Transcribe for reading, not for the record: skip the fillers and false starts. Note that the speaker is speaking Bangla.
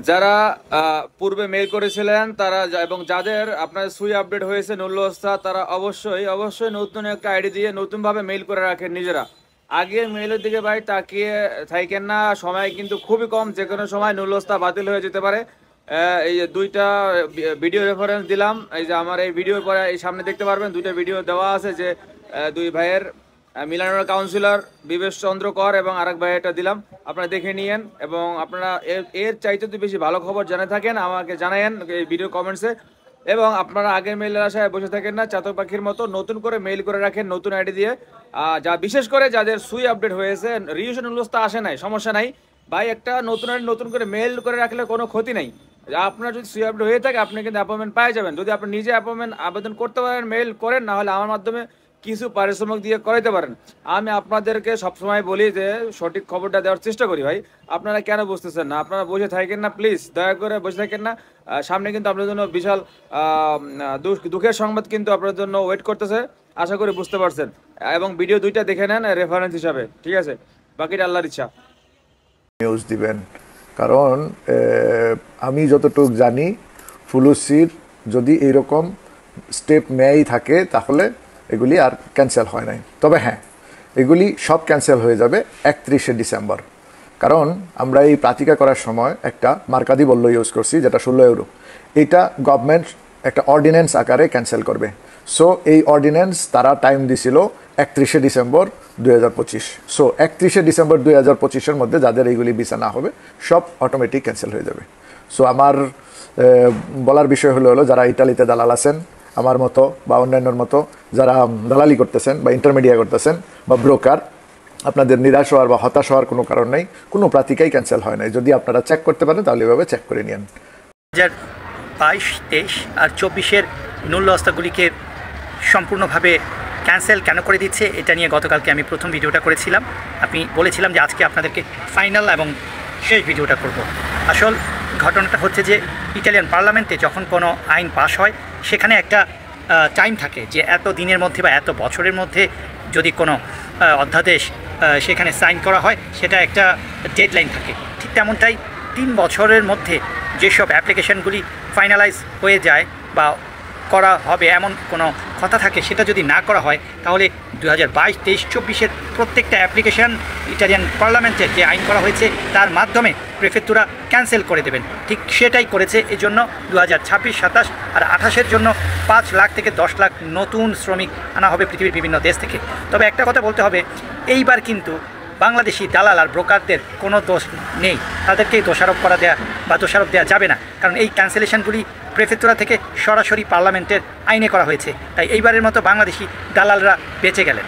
যারা পূর্বে মেইল করেছিলেন তারা এবং যাদের আপনার সুই আপডেট হয়েছে নুল্লস্তা, তারা অবশ্যই অবশ্যই নতুন একটা আইডি দিয়ে নতুনভাবে মেইল করে রাখেন নিজেরা। আগের মেইলের দিকে ভাই তাকিয়ে থাকেন না, সময় কিন্তু খুবই কম, যে কোনো সময় নুল্লস্তা বাতিল হয়ে যেতে পারে। এই যে দুইটা ভিডিও রেফারেন্স দিলাম, এই যে আমার এই ভিডিওর পরে এই সামনে দেখতে পারবেন দুইটা ভিডিও দেওয়া আছে, যে দুই ভাইয়ের মিলানোর কাউন্সিলর বিবেশ চন্দ্র কর এবং আরেক ভাই এটা দিলাম, আপনারা দেখে নিয়েন। এবং আপনারা এর চাইতে যদি বেশি ভালো খবর জেনে থাকেন আমাকে জানায়েন এই ভিডিও কমেন্টসে। এবং আপনারা আগের মেইলের আশায় বসে থাকেন না, চাতক পাখির মতো নতুন করে মেইল করে রাখেন নতুন আইডি দিয়ে। যা বিশেষ করে যাদের সুই আপডেট হয়েছে, রিউশন উল্লস্তা আসে নাই, সমস্যা নাই ভাই, একটা নতুন আইডি নতুন করে মেইল করে রাখলে কোনো ক্ষতি নেই। আপনার যদি সুই আপডেট হয়ে থাকে আপনি কিন্তু অ্যাপয়েন্টমেন্ট পেয়ে যাবেন, যদি আপনি নিজে অ্যাপয়েন্টমেন্ট আবেদন করতে পারেন, মেইল করেন, না হলে আমার মাধ্যমে কিছু পারিশ্রমিক দিয়ে করাইতে পারেন। আমি আপনাদেরকে সবসময় বলি যে সঠিক খবরটা দেওয়ার চেষ্টা করি ভাই, আপনারা কেন বুঝতেছেন না? আপনারা বসে থাকেন না প্লিজ, দয়া করে বসে থাকেন না। সামনে কিন্তু আপনাদের জন্য বিশাল দুঃখের সংবাদ কিন্তু আপনাদের জন্য ওয়েট করতেছে, আশা করি বুঝতে পারছেন। এবং ভিডিও দুইটা দেখে নেন রেফারেন্স হিসাবে, ঠিক আছে? বাকিটা আল্লাহর ইচ্ছা। নিউজ দিবেন, কারণ আমি যতটুকু জানি ফুলুসির যদি এরকম স্টেপ নেয় থাকে তাহলে এগুলি আর ক্যান্সেল হয় নাই। তবে হ্যাঁ, এগুলি সব ক্যান্সেল হয়ে যাবে 31শে ডিসেম্বর, কারণ আমরা এই প্রাতিকা করার সময় একটা মার্কাদি বল্ল ইউজ করছি, যেটা 16 ইউরো। এটা গভর্নমেন্ট একটা অর্ডিন্যান্স আকারে ক্যান্সেল করবে। সো এই অর্ডিন্যান্স তারা টাইম দিছিল 31শে ডিসেম্বর 2025। সো 31শে ডিসেম্বর 2025-এর মধ্যে যাদের এইগুলি ভিসা না হবে সব অটোমেটিক ক্যান্সেল হয়ে যাবে। সো আমার বলার বিষয় হলো যারা ইতালিতে দালাল আছেন আমার মতো বা অন্যান্যর মতো, যারা দালালি করতেছেন বা ইন্টারমিডিয়েট করতেছেন বা ব্রোকার, আপনাদের নিরাশ হওয়ার বা হতাশ হওয়ার কোনো কারণ নেই, কোনো প্রাতিকাই ক্যান্সেল হয় নাই। যদি আপনারা চেক করতে পারেন তাহলে এভাবে চেক করে নিন। 2022, 23 আর 24-এর নুল্লস্তাগুলিকে সম্পূর্ণভাবে ক্যান্সেল কেন করে দিচ্ছে এটা নিয়ে গতকালকে আমি প্রথম ভিডিওটা করেছিলাম। আমি বলেছিলাম যে আজকে আপনাদেরকে ফাইনাল এবং শেষ ভিডিওটা করব। আসল ঘটনাটা হচ্ছে যে ইটালিয়ান পার্লামেন্টে যখন কোনো আইন পাস হয় সেখানে একটা টাইম থাকে যে এত দিনের মধ্যে বা এত বছরের মধ্যে যদি কোনো অধ্যাদেশ সেখানে সাইন করা হয় সেটা একটা ডেডলাইন থাকে। ঠিক তেমনটাই 3 বছরের মধ্যে যেসব অ্যাপ্লিকেশানগুলি ফাইনালাইজ হয়ে যায় বা করা হবে এমন কোনো কথা থাকে, সেটা যদি না করা হয় তাহলে 2022, 23, 24-এর প্রত্যেকটা অ্যাপ্লিকেশান ইটালিয়ান পার্লামেন্টের যে আইন করা হয়েছে তার মাধ্যমে প্রেফেক্টুরা ক্যান্সেল করে দেবেন। ঠিক সেটাই করেছে। এই জন্য 2026, 27 আর 28-এর জন্য 5 লাখ থেকে 10 লাখ নতুন শ্রমিক আনা হবে পৃথিবীর বিভিন্ন দেশ থেকে। তবে একটা কথা বলতে হবে, এইবার কিন্তু বাংলাদেশি দালাল আর ব্রোকারদের কোনো দোষ নেই, তাদেরকেই দোষারোপ দেওয়া যাবে না, কারণ এই ক্যান্সেলেশনগুলি প্রেফেক্টুরা থেকে সরাসরি পার্লামেন্টের আইনে করা হয়েছে। তাই এইবারের মতো বাংলাদেশি দালালরা বেঁচে গেলেন।